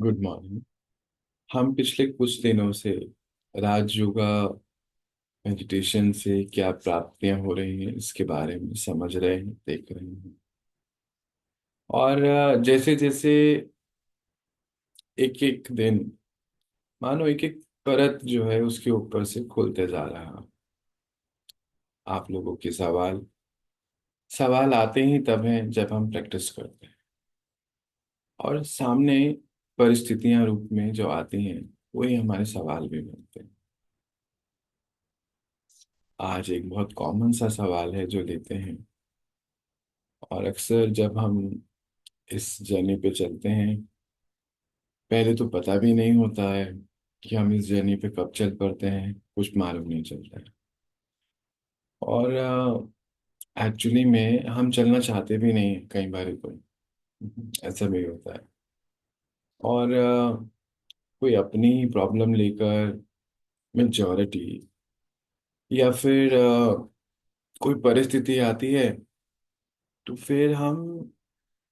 Good morning. हम पिछले कुछ दिनों से राज योगा मेडिटेशन से क्या प्राप्तियां हो रही हैं इसके बारे में समझ रहे हैं, देख रहे हैं। और जैसे जैसे एक एक दिन, मानो एक एक परत जो है उसके ऊपर से खुलते जा रहा है। आप लोगों के सवाल सवाल आते ही तब हैं जब हम प्रैक्टिस करते हैं, और सामने परिस्थितियां रूप में जो आती हैं वही हमारे सवाल भी बनते हैं। आज एक बहुत कॉमन सा सवाल है जो लेते हैं, और अक्सर जब हम इस जर्नी पे चलते हैं, पहले तो पता भी नहीं होता है कि हम इस जर्नी पे कब चल पड़ते हैं, कुछ मालूम नहीं चलता है। और एक्चुअली में हम चलना चाहते भी नहीं हैं कई बार तो। ऐसा भी होता है। और कोई अपनी ही प्रॉब्लम लेकर मेजॉरिटी, या फिर कोई परिस्थिति आती है तो फिर हम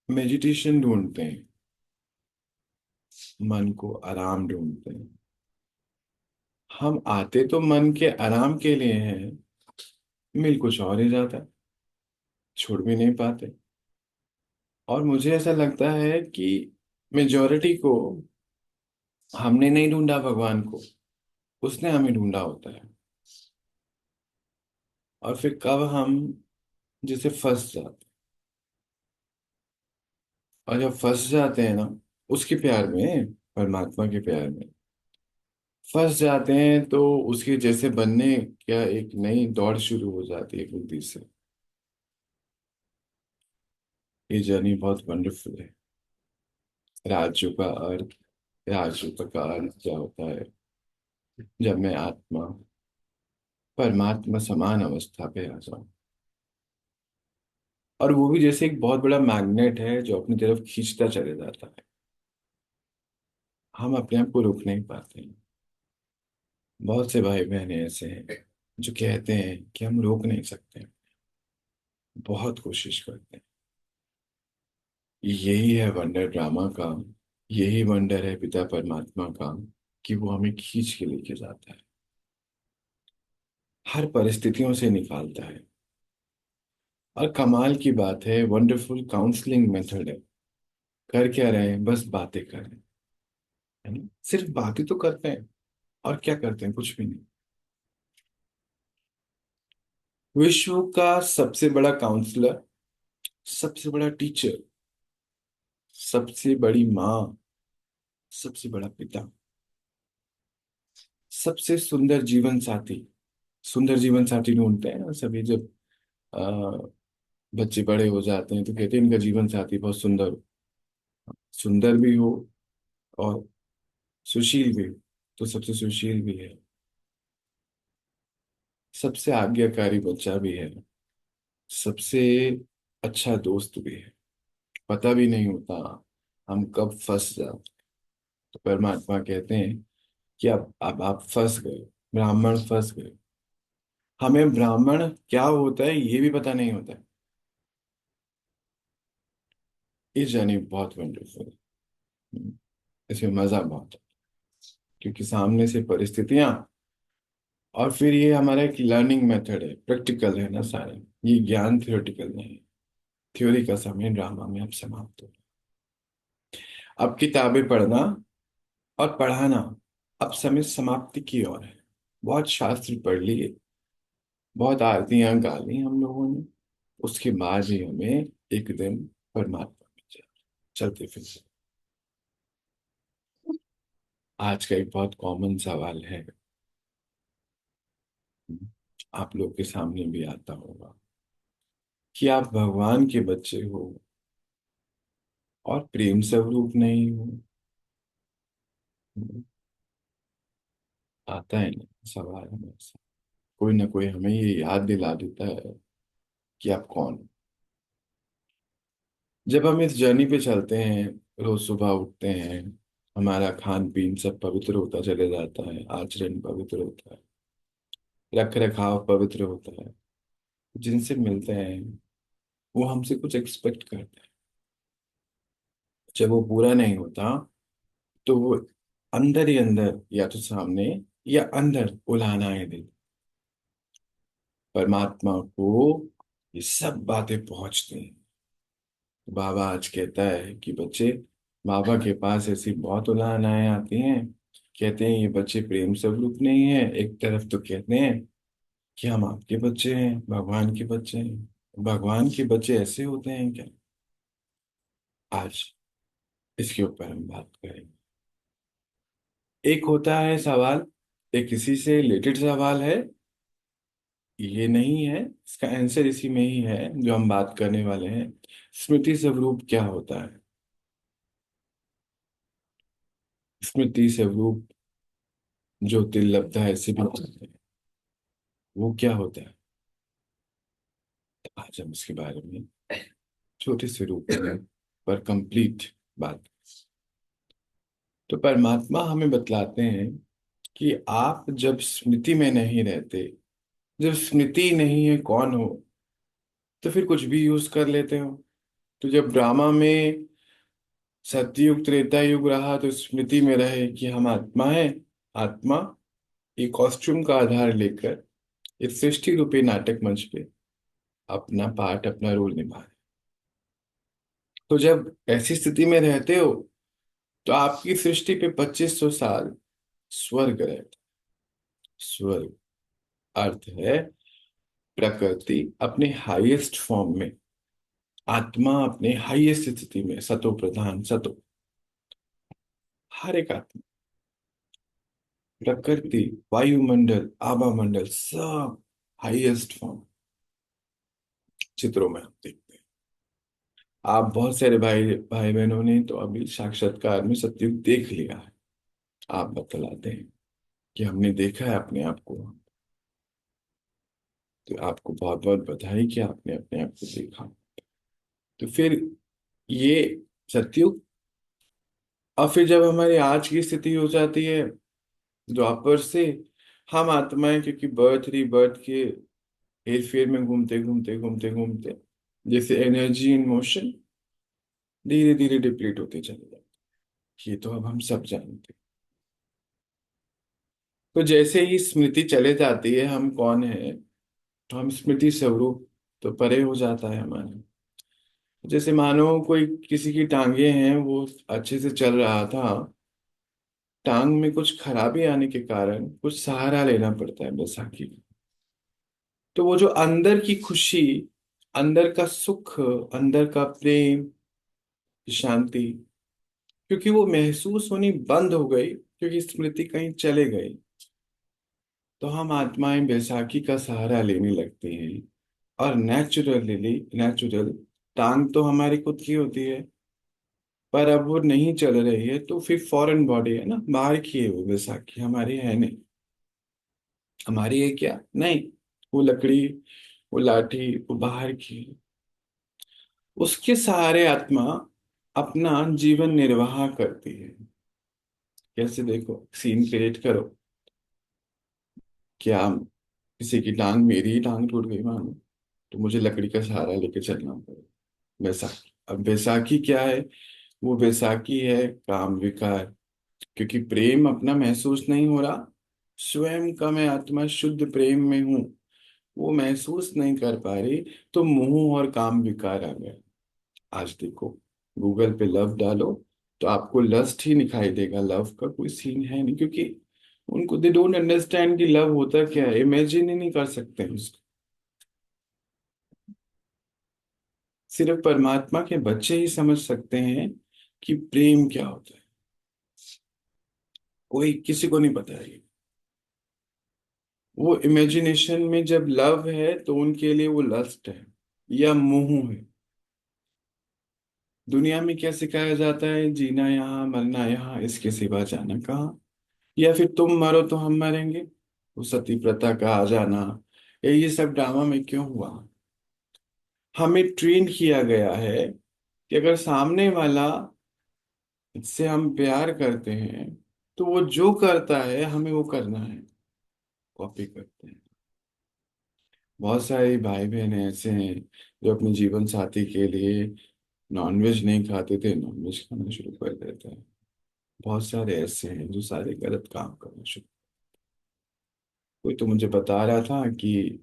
मेडिटेशन ढूंढते हैं, मन को आराम ढूंढते हैं। हम आते तो मन के आराम के लिए हैं, मिल कुछ और ही जाता है, छोड़ भी नहीं पाते। और मुझे ऐसा लगता है कि मेजॉरिटी को हमने नहीं ढूंढा भगवान को, उसने हमें ढूंढा होता है। और फिर कब हम जैसे फंस जाते हैं, और जब फंस जाते हैं ना उसके प्यार में, परमात्मा के प्यार में फंस जाते हैं, तो उसके जैसे बनने क्या एक नई दौड़ शुरू हो जाती है बुद्धि से। ये जर्नी बहुत वंडरफुल है। राजयोग का अर्थ राजयोग का अर्थ क्या होता है? जब मैं आत्मा परमात्मा समान अवस्था पे आ जाऊं, और वो भी जैसे एक बहुत बड़ा मैग्नेट है जो अपनी तरफ खींचता चले जाता है। हम अपने आप को रोक नहीं पाते हैं। बहुत से भाई बहन ऐसे हैं जो कहते हैं कि हम रोक नहीं सकते, बहुत कोशिश करते हैं। यही है वंडर ड्रामा का, यही वंडर है पिता परमात्मा का, कि वो हमें खींच के लेके जाता है, हर परिस्थितियों से निकालता है। और कमाल की बात है, वंडरफुल काउंसलिंग मेथड है। कर क्या रहे हैं? बस बातें कर रहे हैं, है ना? सिर्फ बातें तो करते हैं, और क्या करते हैं? कुछ भी नहीं। विश्व का सबसे बड़ा काउंसलर, सबसे बड़ा टीचर, सबसे बड़ी माँ, सबसे बड़ा पिता, सबसे सुंदर जीवन साथी। सुंदर जीवन साथी ढूंढते हैं ना सभी, जब आ, बच्चे बड़े हो जाते हैं तो कहते हैं इनका जीवन साथी बहुत सुंदर हो, सुंदर भी हो और सुशील भी हो। तो सबसे सुशील भी है, सबसे आज्ञाकारी बच्चा भी है, सबसे अच्छा दोस्त भी है। पता भी नहीं होता हम कब फंस जाते। तो परमात्मा कहते हैं कि अब आप फंस गए, ब्राह्मण फंस गए। हमें ब्राह्मण क्या होता है ये भी पता नहीं होता है। ये जर्नी बहुत वंडरफुल है। इसमें मजा बहुत है, क्योंकि सामने से परिस्थितियां, और फिर ये हमारा एक लर्निंग मेथड है, प्रैक्टिकल है ना सारे। ये ज्ञान थियोरेटिकल नहीं है। थ्योरी का समय ड्रामा में अब समाप्त हो। अब किताबें पढ़ना और पढ़ाना अब समय समाप्ति की ओर है। बहुत शास्त्र पढ़ लिए, बहुत आरतियां गा ली हम लोगों ने, उसके बाद ही हमें एक दिन परमात्मा में चलते फिरते। आज का एक बहुत कॉमन सवाल है, आप लोग के सामने भी आता होगा, कि आप भगवान के बच्चे हो और प्रेम स्वरूप नहीं हो। आता है ना सवाल हमेशा, कोई ना कोई हमें ये याद दिला देता है कि आप कौन हो। जब हम इस जर्नी पे चलते हैं, रोज सुबह उठते हैं, हमारा खान पीन सब पवित्र होता चले जाता है, आचरण पवित्र होता है, रख रखाव पवित्र होता है। जिनसे मिलते हैं वो हमसे कुछ एक्सपेक्ट करते हैं। जब वो पूरा नहीं होता तो वो अंदर ही अंदर या तो सामने या अंदर उलाहनाएं दे। परमात्मा को ये सब बातें पहुंचती हैं। बाबा आज कहता है कि बच्चे, बाबा के पास ऐसी बहुत उलाहनाएं आती हैं। कहते हैं ये बच्चे प्रेम स्वरूप नहीं है। एक तरफ तो कहते हैं कि हम आपके बच्चे हैं, भगवान के बच्चे हैं। भगवान के बच्चे ऐसे होते हैं क्या? आज इसके ऊपर हम बात करेंगे। एक होता है सवाल, एक इसी से रिलेटेड सवाल है। ये नहीं है, इसका आंसर इसी में ही है जो हम बात करने वाले हैं। स्मृति स्वरूप क्या होता है? स्मृति स्वरूप जो तिल लब्धा है ऐसे भी कहते हैं, वो क्या होता है? तो आज हम इसके बारे में छोटे से रूप में पर कंप्लीट बात। तो परमात्मा हमें बतलाते हैं कि आप जब स्मृति में नहीं रहते, जब स्मृति नहीं है कौन हो, तो फिर कुछ भी यूज कर लेते हो। तो जब ड्रामा में सतयुग त्रेता युग रहा तो स्मृति में रहे कि हम आत्मा है। आत्मा एक कॉस्ट्यूम का आधार लेकर इस सृष्टि रूपी नाटक मंच पे अपना पार्ट, अपना रोल निभा रहे। तो जब ऐसी स्थिति में रहते हो तो आपकी सृष्टि पे 2500 साल स्वर्ग रहता। स्वर्ग अर्थ है प्रकृति अपने हाईएस्ट फॉर्म में, आत्मा अपने हाईएस्ट स्थिति में, सतो प्रधान सतो। हर एक आत्मा, प्रकृति, वायुमंडल, आभा मंडल, सब हाईएस्ट फॉर्म चित्रों में आप देखते हैं। आप बहुत सारे भाई भाई बहनों ने तो अभी साक्षात्कार में सतयुग देख लिया है। आप बतलाते हैं कि हमने देखा है अपने आप को। तो आपको बहुत बहुत बधाई कि आपने अपने आप को देखा। तो फिर ये सतयुग, और फिर जब हमारी आज की स्थिति हो जाती है द्वापर से, हम आत्माएं क्योंकि बर्थ रीबर्थ के हेर फेर में घूमते घूमते घूमते घूमते, जैसे एनर्जी इन मोशन, धीरे धीरे डिप्लीट होते चले जाते। ये तो अब हम सब जानते हैं। तो जैसे ही स्मृति चले जाती है हम कौन है, तो हम स्मृति स्वरूप तो परे हो जाता है हमारा। जैसे मानो कोई किसी की टांगे हैं, वो अच्छे से चल रहा था, टांग में कुछ खराबी आने के कारण कुछ सहारा लेना पड़ता है बैसाखी का। तो वो जो अंदर की खुशी, अंदर का सुख, अंदर का प्रेम, शांति, क्योंकि वो महसूस होनी बंद हो गई क्योंकि स्मृति कहीं चले गई, तो हम आत्माएं बैसाखी का सहारा लेने लगते हैं। और नेचुरली नेचुरल टांग तो हमारी खुद की होती है, पर अब वो नहीं चल रही है तो फिर फॉरेन बॉडी है ना, बाहर की है वो, बैसाखी हमारी है नहीं। हमारी है क्या? नहीं, वो लकड़ी, वो लाठी वो बाहर की है। उसके सहारे आत्मा अपना जीवन निर्वाह करती है। कैसे? देखो, सीन क्रिएट करो। क्या किसी की टांग, मेरी ही टांग टूट गई मानो, तो मुझे लकड़ी का सहारा लेके चलना पड़े। बैसाखी, अब बैसाखी क्या है? वो बैसाखी है काम विकार, क्योंकि प्रेम अपना महसूस नहीं हो रहा। स्वयं का मैं आत्मा शुद्ध प्रेम में हूं, वो महसूस नहीं कर पा रही, तो मोह और काम विकार आ गया। आज देखो, गूगल पे लव डालो तो आपको लस्ट ही दिखाई देगा, लव का कोई सीन है नहीं, क्योंकि उनको दे डोंट अंडरस्टैंड कि लव होता क्या है, इमेजिन ही नहीं कर सकते हैं उसको। सिर्फ परमात्मा के बच्चे ही समझ सकते हैं कि प्रेम क्या होता है। कोई किसी को नहीं पता है ये। वो इमेजिनेशन में जब लव है तो उनके लिए वो लस्ट है या मोह है। दुनिया में क्या सिखाया जाता है? जीना यहाँ मरना यहाँ, इसके सिवा जाना कहाँ। या फिर तुम मरो तो हम मरेंगे, वो सती प्रथा का आ जाना, ये सब ड्रामा में क्यों हुआ? हमें ट्रेन किया गया है कि अगर सामने वाला से हम प्यार करते हैं तो वो जो करता है हमें वो करना है, कॉपी करते हैं। बहुत सारे भाई बहन ऐसे हैं जो अपने जीवन साथी के लिए नॉनवेज नहीं खाते थे, नॉनवेज खाना शुरू कर देते हैं। बहुत सारे ऐसे हैं जो सारे गलत काम करना शुरू। कोई तो मुझे बता रहा था कि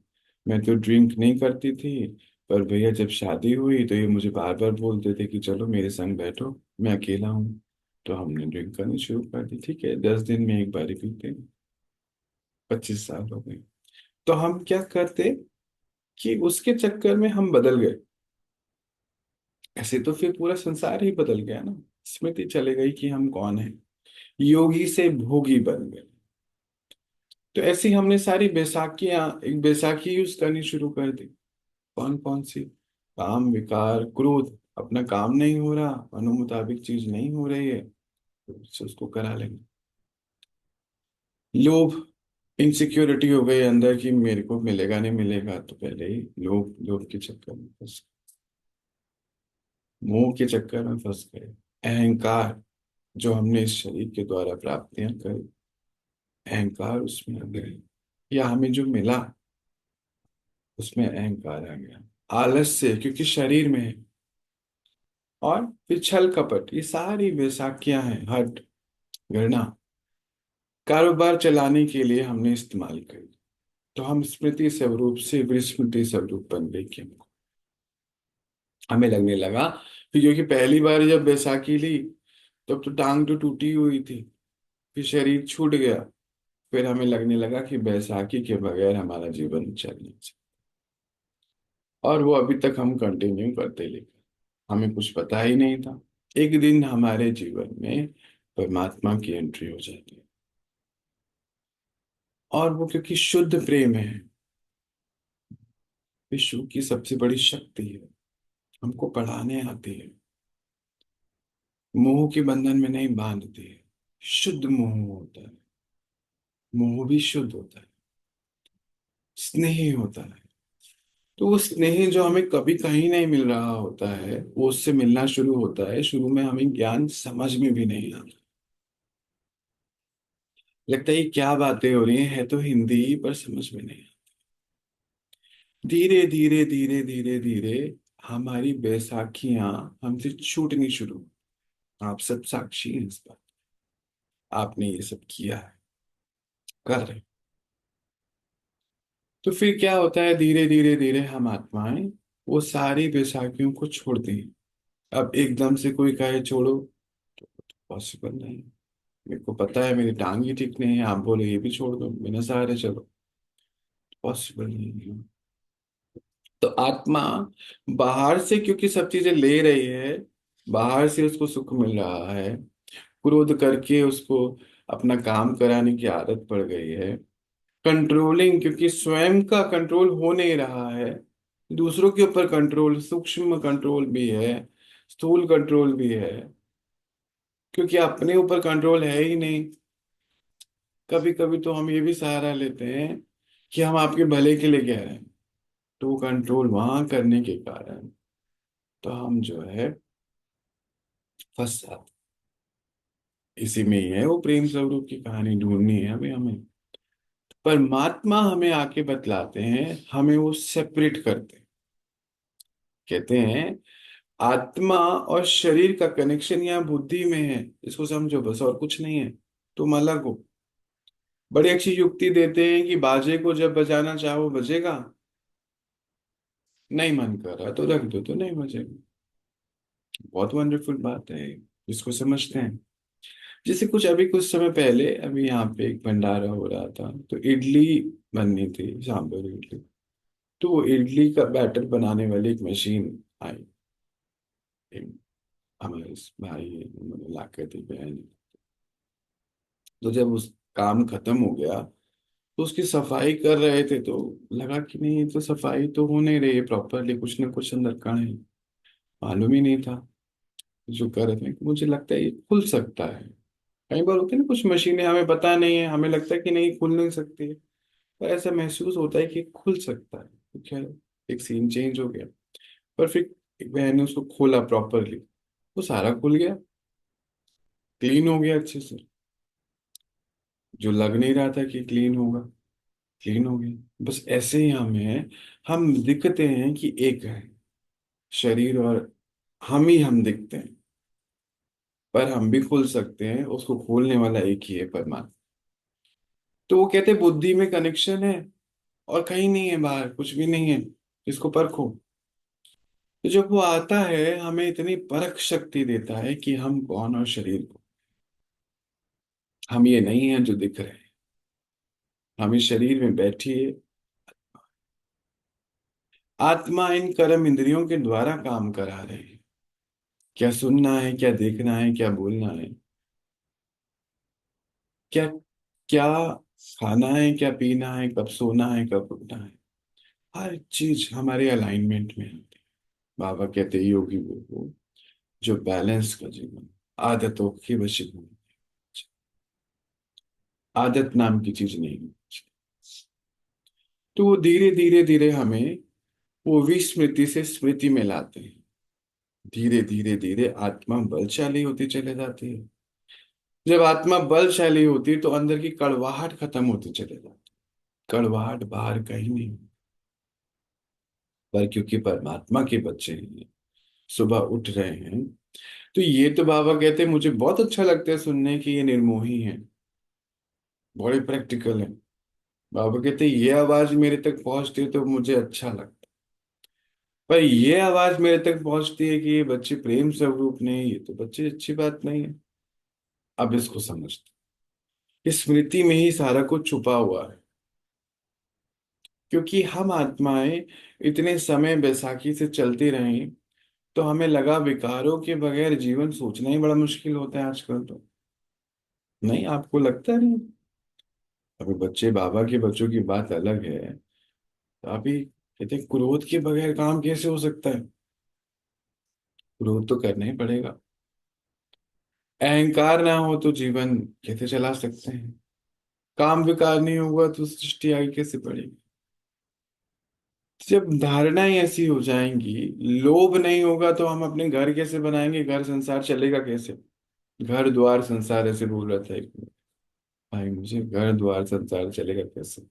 मैं तो ड्रिंक नहीं करती थी, पर भैया जब शादी हुई तो ये मुझे बार बार बोलते थे कि चलो मेरे संग बैठो, मैं अकेला हूँ। तो हमने ड्रिंक करनी शुरू कर दी। ठीक है, 10 दिन में एक बार ही पीते हैं। 25 साल हो गए। तो हम क्या करते कि उसके चक्कर में हम बदल गए। ऐसे तो फिर पूरा संसार ही बदल गया ना। स्मृति चले गई कि हम कौन है। योगी से भोगी बन गए। तो ऐसे ही हमने सारी बैसाखियां, एक बैसाखी यूज करनी शुरू कर दी। कौन कौन सी? काम, विकार, क्रोध। अपना काम नहीं हो रहा, मनो मुताबिक चीज नहीं हो रही है, तो उससे उसको करा लेंगे। लोभ, इनसिक्योरिटी हो गई अंदर कि मेरे को मिलेगा नहीं मिलेगा, तो पहले ही लोभ, लोभ के चक्कर में फंस, मोह के चक्कर में फंस गए। अहंकार, जो हमने इस शरीर के द्वारा प्राप्तियां करी, अहंकार उसमें आ गए। या हमें जो मिला उसमें अहंकार आ गया। आलस्य, क्योंकि शरीर में है। और फिर छल कपट, ये सारी बैसाखियां हैं। हट, घृणा, कारोबार चलाने के लिए हमने इस्तेमाल करी। तो हम स्मृति स्वरूप से विस्मृति स्वरूप बन गए कि हमको, हमें लगने लगा। फिर क्योंकि पहली बार जब बैसाखी ली तब तो टांग तो टूटी हुई थी, फिर शरीर छूट गया। फिर हमें लगने लगा कि बैसाखी के बगैर हमारा जीवन चल नहीं सकता। और वो अभी तक हम कंटिन्यू करते, लेकिन हमें कुछ पता ही नहीं था। एक दिन हमारे जीवन में परमात्मा की एंट्री हो जाती है। और वो क्योंकि शुद्ध प्रेम है, विश्व की सबसे बड़ी शक्ति है, हमको पढ़ाने आती है। मोह के बंधन में नहीं बांधती है। शुद्ध मोह होता है। मोह भी शुद्ध होता है, स्नेही होता है। तो वो स्नेह जो हमें कभी कहीं नहीं मिल रहा होता है, वो उससे मिलना शुरू होता है। शुरू में हमें ज्ञान समझ में भी नहीं आता, लगता है ये क्या बातें हो रही हैं, है तो हिंदी पर समझ में नहीं आता। धीरे धीरे धीरे धीरे धीरे हमारी बैसाखियां हमसे छूटनी शुरू। आप सब साक्षी हैं इस बात। आपने ये सब किया है, कर रहे हैं। तो फिर क्या होता है, धीरे धीरे धीरे हम आत्माएं वो सारी बैसाखियों को छोड़ते हैं। अब एकदम से कोई कहे छोड़ो, तो पॉसिबल नहीं है। मेरे को पता है मेरी टांग ही ठीक नहीं है, आप बोले ये भी छोड़ दो बिना सहारे चलो, पॉसिबल नहीं है। तो आत्मा बाहर से क्योंकि सब चीजें ले रही है, बाहर से उसको सुख मिल रहा है, क्रोध करके उसको अपना काम कराने की आदत पड़ गई है। कंट्रोलिंग, क्योंकि स्वयं का कंट्रोल हो नहीं रहा है, दूसरों के ऊपर कंट्रोल, सूक्ष्म कंट्रोल भी है, स्थूल कंट्रोल भी है। क्योंकि अपने ऊपर कंट्रोल है ही नहीं। कभी कभी तो हम ये भी सहारा लेते हैं कि हम आपके भले के लिए कह रहे हैं, तो वो कंट्रोल वहां करने के कारण तो हम जो है फंस जाते। इसी में ही है वो प्रेम स्वरूप की कहानी ढूंढनी है हमें हमें। परमात्मा हमें आके बतलाते हैं, हमें वो सेपरेट करते हैं। कहते हैं आत्मा और शरीर का कनेक्शन यहाँ बुद्धि में है, इसको समझो बस, और कुछ नहीं है। तुम अलग हो। बड़ी अच्छी युक्ति देते हैं कि बाजे को जब बजाना चाहो बजेगा, नहीं मन कर रहा तो रख दो तो नहीं बजेगा। बहुत वंडरफुल बात है, इसको समझते हैं। जैसे कुछ अभी कुछ समय पहले अभी यहाँ पे एक भंडारा हो रहा था, तो इडली बननी थी, सांभर इडली। तो वो इडली का बैटर बनाने वाली एक मशीन आई। एक हमारे इस भाई है, उन्होंने ला कर दी बहन। तो जब उस काम खत्म हो गया तो उसकी सफाई कर रहे थे, तो लगा कि नहीं ये तो सफाई तो हो नहीं रही है प्रॉपरली, कुछ ना कुछ अंदर कण है। मालूम ही नहीं था। जो कर रहे थे, मुझे लगता है ये खुल सकता है। कई बार होती है ना कुछ मशीनें, हमें पता नहीं है, हमें लगता है कि नहीं खुल नहीं सकती है, पर ऐसा महसूस होता है कि खुल सकता है। तो खैर, एक सीन चेंज हो गया। पर फिर एक बहन ने उसको खोला प्रॉपरली, वो सारा खुल गया, क्लीन हो गया अच्छे से। जो लग नहीं रहा था कि क्लीन होगा, क्लीन हो गया। बस ऐसे ही हम दिखते हैं कि एक है शरीर, और हम ही हम दिखते हैं। पर हम भी खोल सकते हैं, उसको खोलने वाला एक ही है, परमात्मा। तो वो कहते हैं बुद्धि में कनेक्शन है और कहीं नहीं है, बाहर कुछ भी नहीं है, इसको परखो। तो जब वो आता है हमें इतनी परख शक्ति देता है कि हम कौन और शरीर को, हम ये नहीं है जो दिख रहे हैं, हम इस शरीर में बैठिए। आत्मा इन कर्म इंद्रियों के द्वारा काम करा रहे हैं, क्या सुनना है, क्या देखना है, क्या बोलना है, क्या क्या खाना है, क्या पीना है, कब सोना है, कब उठना है, हर चीज हमारे अलाइनमेंट में है। बाबा कहते हैं योगी वो जो बैलेंस का जीवन, आदतों की वशीभूत, आदत नाम की चीज नहीं है। तो वो धीरे धीरे धीरे हमें वो विस्मृति से स्मृति में लाते हैं। धीरे धीरे धीरे आत्मा बलशाली होती चले जाती है। जब आत्मा बलशाली होती है तो अंदर की कड़वाहट खत्म होती चले जाती है। कड़वाहट बाहर कहीं नहीं, पर क्योंकि परमात्मा के बच्चे हैं, सुबह उठ रहे हैं, तो ये तो बाबा कहते हैं, मुझे बहुत अच्छा लगता है सुनने की, ये निर्मोही है, बड़े प्रैक्टिकल है। बाबा कहते हैं ये आवाज मेरे तक पहुंचती है तो मुझे अच्छा लगता है। पर ये आवाज मेरे तक पहुंचती है कि ये बच्चे प्रेम स्वरूप नहीं, ये तो बच्चे अच्छी बात नहीं है। अब इसको समझते, इस स्मृति में ही सारा कुछ छुपा हुआ है। क्योंकि हम आत्माएं इतने समय बैसाखी से चलती रहीं, तो हमें लगा विकारों के बगैर जीवन सोचना ही बड़ा मुश्किल होता है आजकल तो। नहीं, आपको लगता नहीं? अभी बच्चे, बाबा के बच्चों की बात अलग है। तो अभी कहते हैं, क्रोध के बगैर काम कैसे हो सकता है? क्रोध तो करना ही पड़ेगा। अहंकार ना हो तो जीवन कैसे चला सकते हैं? काम विकार नहीं होगा तो सृष्टि आगे कैसे बढ़ेगी? जब धारणाएं ऐसी हो जाएंगी, लोभ नहीं होगा तो हम अपने घर कैसे बनाएंगे, घर संसार चलेगा कैसे? घर द्वार संसार ऐसे बोल रहा था एक भाई मुझे, घर द्वार संसार चलेगा कैसे?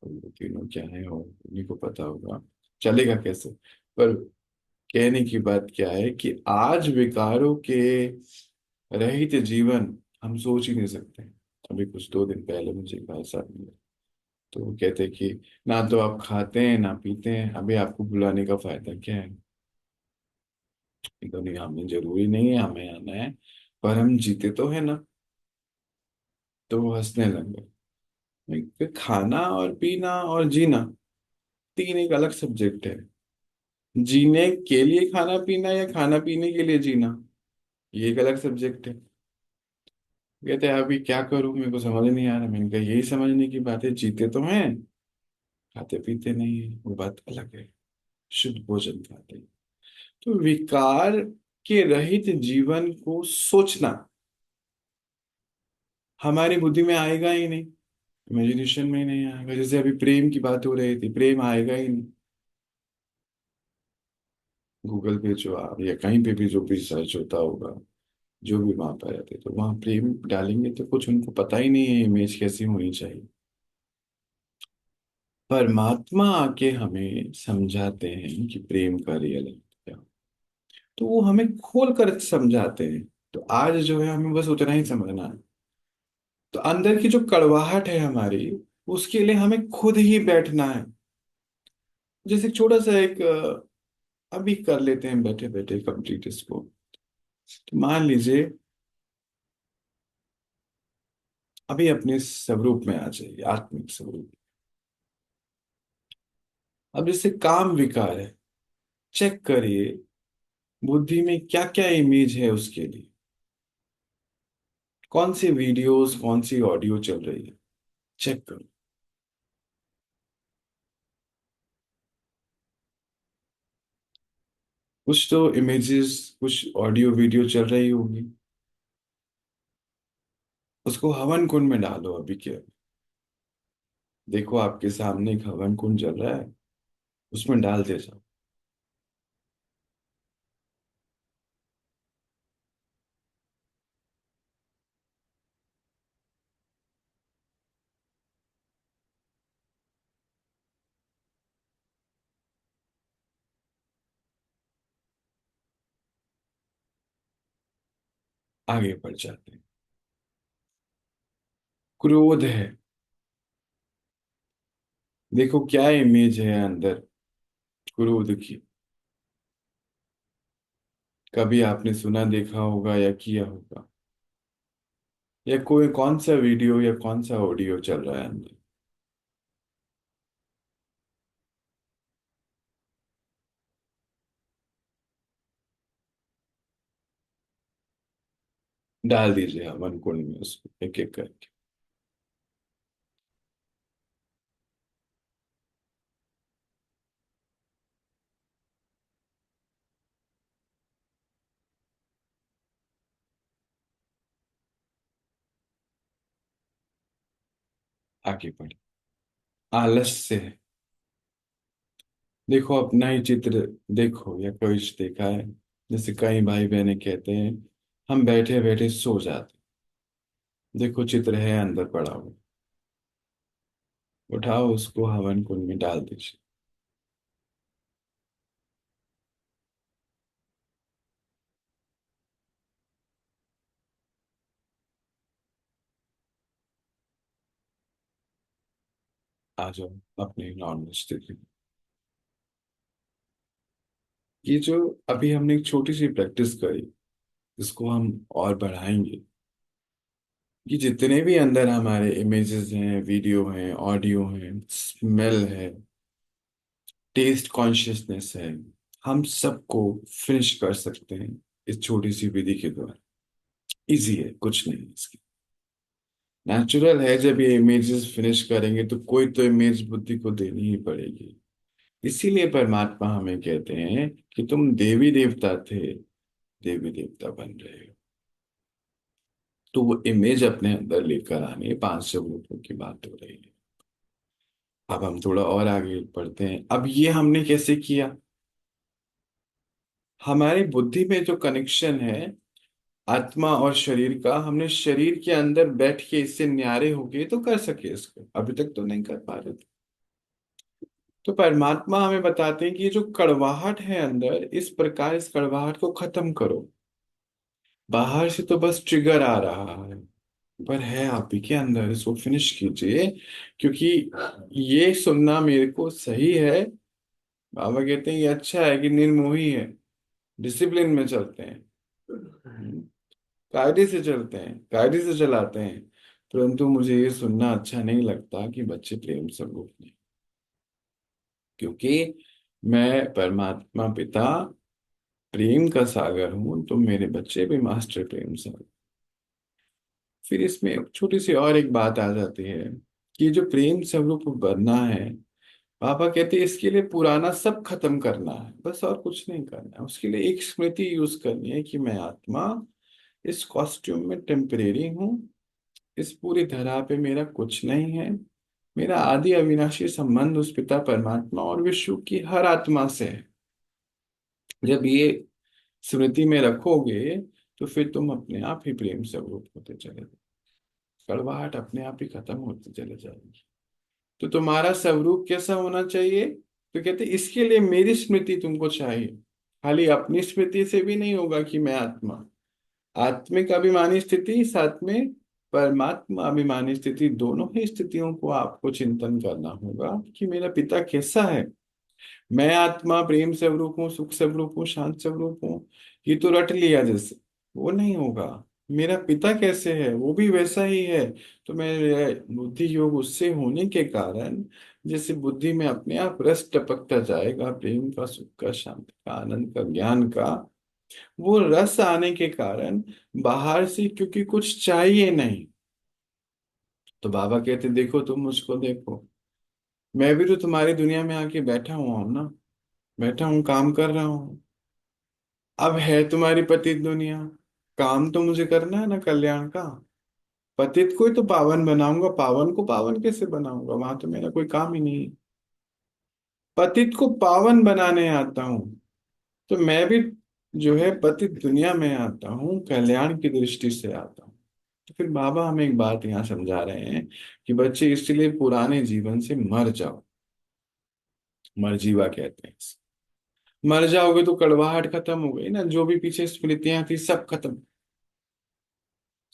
अब वो तीनों क्या है और उन्हीं को पता होगा चलेगा कैसे। पर कहने की बात क्या है कि आज विकारों के रहित जीवन हम सोच ही नहीं सकते। अभी कुछ 2 दिन पहले मुझे एक भाई साहब मिले, तो वो कहते कि ना तो आप खाते हैं ना पीते हैं, अभी आपको बुलाने का फायदा क्या है? तो नहीं, हमें जरूरी नहीं है, हमें आना है, पर हम जीते तो है ना। तो वो हंसने लग गए। फिर खाना और पीना और जीना तीन एक अलग सब्जेक्ट है। जीने के लिए खाना पीना या खाना पीने के लिए जीना, ये एक अलग सब्जेक्ट है। कहते हैं अभी क्या करूं, मेरे को समझ नहीं आ रहा। मैंने कहा यही समझने की बात है, जीते तो हैं, खाते पीते नहीं है, वो बात अलग है। शुद्ध भोजन खाते हैं। तो विकार के रहित जीवन को सोचना हमारी बुद्धि में आएगा ही नहीं, इमेजिनेशन में ही नहीं आएगा। जैसे अभी प्रेम की बात हो रही थी, प्रेम आएगा ही नहीं। गूगल पे जो आप या कहीं पे भी जो भी सर्च होता होगा, जो भी वहां पर रहते तो वहां प्रेम डालेंगे तो कुछ उनको पता ही नहीं है इमेज कैसी होनी चाहिए। परमात्मा आके हमें समझाते हैं कि प्रेम का रियल क्या, तो वो हमें खोल कर समझाते हैं। तो आज जो है हमें बस उतना ही समझना है। तो अंदर की जो कड़वाहट है हमारी, उसके लिए हमें खुद ही बैठना है। जैसे छोटा सा एक अभी कर लेते हैं बैठे बैठे कंप्लीट इसको। तो मान लीजिए अभी अपने स्वरूप में आ जाइए, आत्मिक स्वरूप। अब जैसे काम विकार है, चेक करिए बुद्धि में क्या क्या इमेज है उसके लिए, कौन सी वीडियोस कौन सी ऑडियो चल रही है, चेक करो। कुछ तो इमेजेस, कुछ ऑडियो वीडियो चल रही होगी, उसको हवन कुंड में डालो अभी के। देखो आपके सामने एक हवन कुंड चल रहा है, उसमें डाल दे जाओ। आगे बढ़ जाते हैं। क्रोध है। देखो क्या इमेज है अंदर क्रोध की। कभी आपने सुना देखा होगा या किया होगा, या कोई कौन सा वीडियो या कौन सा ऑडियो चल रहा है अंदर। डाल दीजिए हवन कुंड में उसको एक एक करके। आगे बढ़े। आलस से है। देखो अपना ही चित्र देखो या कोई देखा है। जैसे कई भाई बहनें कहते हैं हम बैठे बैठे सो जाते। देखो चित्र है अंदर पड़ा हुआ। उठाओ उसको हवन कुंड में डाल दीजिए। आ जाओ अपने नॉर्मल स्थिति में। ये जो अभी हमने एक छोटी सी प्रैक्टिस करी, इसको हम और बढ़ाएंगे। कि जितने भी अंदर हमारे इमेजेस हैं, वीडियो हैं, ऑडियो हैं, स्मेल है, टेस्ट कॉन्शियसनेस है, हम सबको फिनिश कर सकते हैं इस छोटी सी विधि के द्वारा। इजी है, कुछ नहीं है इसकी। नेचुरल है। जब ये इमेजेस फिनिश करेंगे तो कोई तो इमेज बुद्धि को देनी ही पड़ेगी। इसीलिए परमात्मा हमें कहते हैं कि तुम देवी देवता थे, देवी देवता बन रहे हो। तो वो इमेज अपने अंदर लेकर आने 500 रूपों की बात हो रही है। अब हम थोड़ा और आगे बढ़ते हैं। अब ये हमने कैसे किया। हमारी बुद्धि में जो कनेक्शन है आत्मा और शरीर का, हमने शरीर के अंदर बैठ के इससे न्यारे हो गए तो कर सके इसको, अभी तक तो नहीं कर पा रहे थे। तो परमात्मा हमें बताते हैं कि ये जो कड़वाहट है अंदर, इस प्रकार इस कड़वाहट को खत्म करो। बाहर से तो बस ट्रिगर आ रहा है, पर है आप ही के अंदर, इसको फिनिश कीजिए। क्योंकि ये सुनना मेरे को सही है। बाबा कहते हैं ये अच्छा है कि निर्मोही है, डिसिप्लिन में चलते हैं, कायदे से चलते हैं, कायदे से चलाते हैं। परंतु मुझे ये सुनना अच्छा नहीं लगता कि बच्चे प्रेम से भूखने। क्योंकि मैं परमात्मा पिता प्रेम का सागर हूं, तो मेरे बच्चे भी मास्टर प्रेम सागर। फिर इसमें एक छोटी सी और एक बात आ जाती है कि जो प्रेम स्वरूप बनना है, पापा कहते हैं इसके लिए पुराना सब खत्म करना है, बस और कुछ नहीं करना है। उसके लिए एक स्मृति यूज करनी है कि मैं आत्मा इस कॉस्ट्यूम में टेम्परेरी हूँ। इस पूरी धरा पे मेरा कुछ नहीं है। मेरा आदि अविनाशी संबंध उस पिता परमात्मा और विश्व की हर आत्मा से है। जब ये स्मृति में रखोगे तो फिर तुम अपने आप ही प्रेम स्वरूप होते चले जाओगे। कड़वाहट अपने आप ही खत्म होती चले जाएगी। तो तुम्हारा स्वरूप कैसा होना चाहिए। तो कहते इसके लिए मेरी स्मृति तुमको चाहिए। खाली अपनी स्मृति से भी नहीं होगा कि मैं आत्मा, आत्मिक अभिमानी स्थिति साथ में परमात्मा अभिमानी स्थिति, दोनों ही स्थितियों को आपको चिंतन करना होगा कि मेरा पिता कैसा है। मैं आत्मा प्रेम स्वरूप हूँ, सुख स्वरूप हूँ, शांत स्वरूप हूँ, ये तो रट लिया जैसे, वो नहीं होगा। मेरा पिता कैसे है वो भी वैसा ही है। तो मैं बुद्धि योग उससे होने के कारण जैसे बुद्धि में अपने आप रस टपकता जाएगा, प्रेम का, सुख का, शांति का, आनंद का, ज्ञान का, वो रस आने के कारण बाहर से क्योंकि कुछ चाहिए नहीं। तो बाबा कहते देखो तुम मुझको देखो, मैं भी तो तुम्हारी दुनिया में आके बैठा हुआ हूं ना, बैठा हूँ काम कर रहा हूँ। अब है तुम्हारी पतित दुनिया, काम तो मुझे करना है ना कल्याण का। पतित को ही तो पावन बनाऊंगा, पावन को पावन कैसे बनाऊंगा, वहां तो मेरा कोई काम ही नहीं है। पतित को पावन बनाने आता हूँ। तो मैं भी जो है पतित दुनिया में आता हूँ, कल्याण की दृष्टि से आता हूँ। तो फिर बाबा हमें एक बात यहाँ समझा रहे हैं कि बच्चे इसलिए पुराने जीवन से मर जाओ। मरजीवा कहते हैं इसे। मर जाओगे तो कड़वाहट खत्म हो गई ना, जो भी पीछे स्मृतियां थी सब खत्म।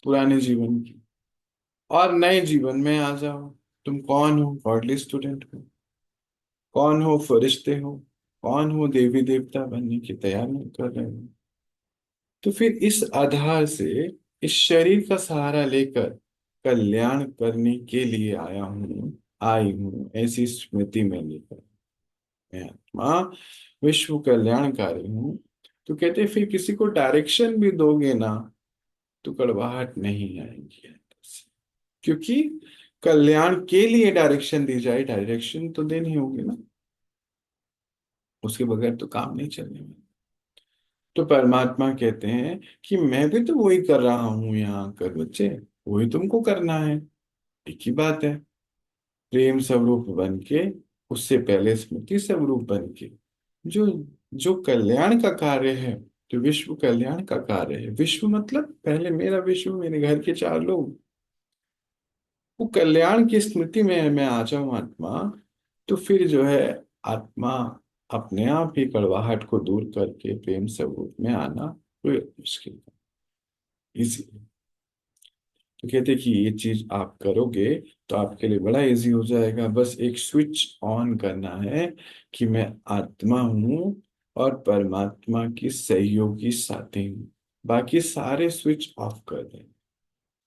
पुराने जीवन की, और नए जीवन में आ जाओ। तुम कौन हो? गॉडली स्टूडेंट हो? कौन हो? फरिश्ते हो? कौन हो? देवी देवता बनने की तैयारी कर रहे हो? तो फिर इस आधार से, इस शरीर का सहारा लेकर कल्याण करने के लिए आया हूँ, आई हूँ, ऐसी स्मृति में लेकर। मैं आत्मा विश्व कल्याणकारी हूँ। तो कहते हैं, फिर किसी को डायरेक्शन भी दोगे ना, तो कड़वाहट नहीं आएगी अंदर से। क्योंकि कल्याण के लिए डायरेक्शन दी जाए, डायरेक्शन तो देनी होगी ना, उसके बगैर तो काम नहीं चलने में। तो परमात्मा कहते हैं कि मैं भी तो वही कर रहा हूं यहाँ कर बच्चे, वही तुमको करना है। एक ही बात है, प्रेम स्वरूप बन के, उससे पहले स्मृति स्वरूप बन के, जो जो कल्याण का कार्य है, जो विश्व कल्याण का कार्य है, विश्व मतलब पहले मेरा विश्व, मेरे घर के चार लोग, वो कल्याण की स्मृति में मैं आ जाऊं आत्मा, तो फिर जो है आत्मा अपने आप ही कड़वाहट को दूर करके प्रेम स्वरूप में आना कोई मुश्किल नहीं। तो कहते कि ये चीज आप करोगे तो आपके लिए बड़ा इजी हो जाएगा, बस एक स्विच ऑन करना है कि मैं आत्मा हूँ और परमात्मा की सहयोगी साथी हूँ। बाकी सारे स्विच ऑफ कर दें।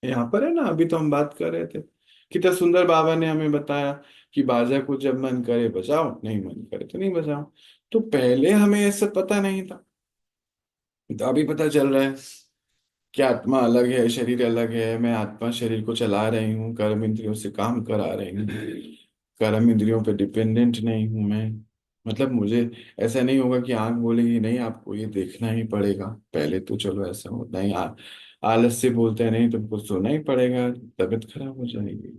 यहाँ पर है ना, अभी तो हम बात कर रहे थे, कितना सुंदर बाबा ने हमें बताया कि बाजा को जब मन करे बजाओ, नहीं मन करे तो नहीं बजाओ। तो पहले हमें ऐसा पता नहीं था, तो अभी पता चल रहा है कि आत्मा अलग है, शरीर अलग है। मैं आत्मा शरीर को चला रही हूँ, कर्म इंद्रियों से काम करा रही हूँ, कर्म इंद्रियों पे डिपेंडेंट नहीं हूँ मैं। मतलब मुझे ऐसा नहीं होगा कि आंख बोलेगी नहीं आपको ये देखना ही पड़ेगा। पहले तो चलो ऐसा होता ही, आलस से बोलते हैं नहीं तुमको सोना ही पड़ेगा, तबीयत खराब हो जाएगी।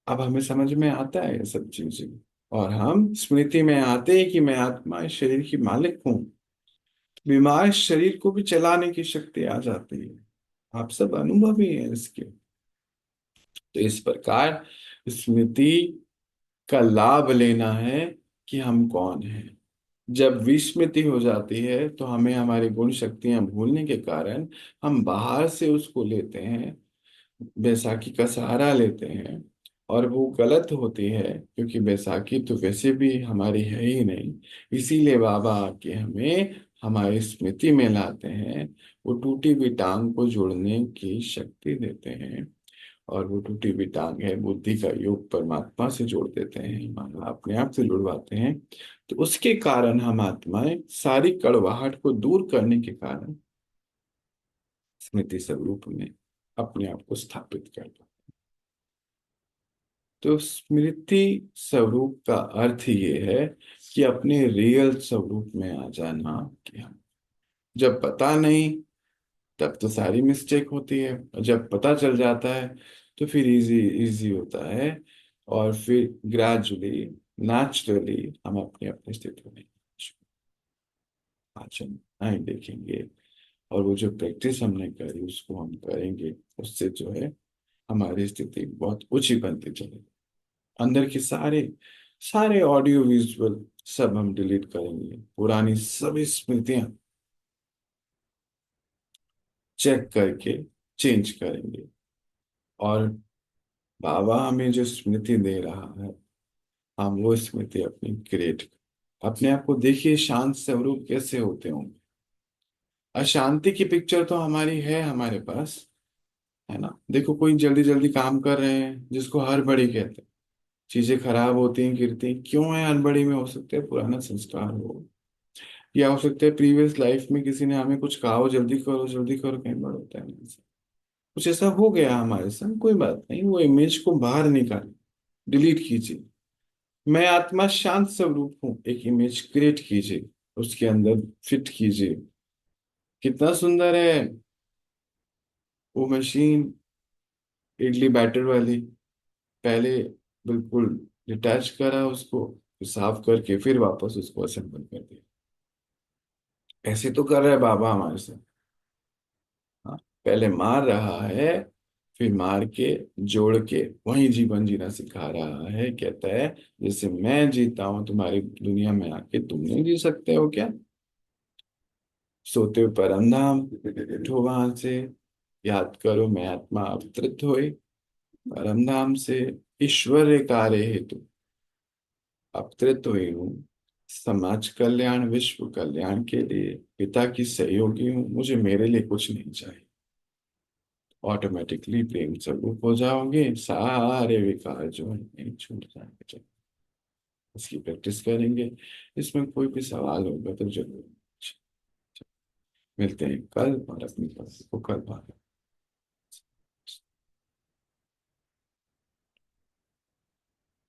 अब हमें समझ में आता है ये सब चीजें, और हम स्मृति में आते हैं कि मैं आत्मा इस शरीर की मालिक हूँ। बीमार शरीर को भी चलाने की शक्ति आ जाती है। आप सब अनुभवी हैं इसके। तो इस प्रकार स्मृति का लाभ लेना है कि हम कौन हैं। जब विस्मृति हो जाती है तो हमें हमारी गुण शक्तियां भूलने के कारण हम बाहर से उसको लेते हैं, बैसाखी का सहारा लेते हैं, और वो गलत होती है, क्योंकि बैसाखी तो वैसे भी हमारी है ही नहीं। इसीलिए बाबा आके हमें हमारी स्मृति में लाते हैं, वो टूटी हुई टांग को जोड़ने की शक्ति देते हैं। और वो टूटी हुई टांग है बुद्धि का योग, परमात्मा से जोड़ देते हैं, माना अपने आप से जुड़वाते हैं। तो उसके कारण हम आत्माएं सारी कड़वाहट को दूर करने के कारण स्मृति स्वरूप में अपने आप को स्थापित कर दो। तो स्मृति स्वरूप का अर्थ ये है कि अपने रियल स्वरूप में आ जाना। कि हम जब पता नहीं, तब तो सारी मिस्टेक होती है, और जब पता चल जाता है तो फिर इजी इजी होता है। और फिर ग्रेजुअली, नेचुरली हम अपनी अपनी स्थिति में आचरण आए देखेंगे। और वो जो प्रैक्टिस हमने करी उसको हम करेंगे, उससे जो है हमारी स्थिति बहुत ऊंची बनती चलेगी। अंदर के सारे सारे ऑडियो विजुअल सब हम डिलीट करेंगे, पुरानी सभी स्मृतियां चेक करके चेंज करेंगे। और बाबा हमें जो स्मृति दे रहा है, हम वो स्मृति अपनी क्रिएट, अपने आप को देखिए शांत स्वरूप कैसे होते होंगे। अशांति की पिक्चर तो हमारी है हमारे पास, है ना। देखो कोई जल्दी जल्दी काम कर रहे हैं जिसको हड़बड़ी कहते हैं, चीजें खराब होती हैं, गिरती हैं, क्यों है हड़बड़ी में? हो सकता है पुराना संस्कार हो, या हो सकता है प्रीवियस लाइफ में किसी ने हमें कुछ कहा हो, जल्दी करो, कहीं बड़ा होता है ना ऐसा। कुछ ऐसा हो गया हमारे संग, कोई बात नहीं, वो इमेज को बाहर निकाल, डिलीट कीजिए। मैं आत्मा शांत स्वरूप हूँ, एक इमेज क्रिएट कीजिए, उसके अंदर फिट कीजिए। कितना सुंदर है वो मशीन, इडली बैटर वाली। पहले बिल्कुल डिटैच करा उसको, फिर साफ करके फिर वापस उसको असेंबल कर दिया। ऐसे तो कर रहे हैं बाबा हमारे साथ। हाँ, पहले मार रहा है, फिर मार के जोड़ के वही जीवन जीना सिखा रहा है। कहता है जैसे मैं जीता हूं तुम्हारी दुनिया में आके, तुम नहीं जी सकते हो क्या? सोते हुए परम धाम, उठो वहां से, याद करो मैं आत्मा अवतरित होए परम धाम से, ईश्वर कार्य हेतु अवतरित हुई हूँ। समाज कल्याण विश्व कल्याण के लिए पिता की सहयोगी हूँ, मुझे मेरे लिए कुछ नहीं चाहिए। ऑटोमेटिकली प्रेम स्वरूप हो जाओगे, सारे विकार जो है नहीं छूट जाएंगे। चलो इसकी प्रैक्टिस करेंगे। इसमें कोई भी सवाल होगा तो जरूर मिलते हैं कल और अपनी बात को कल बात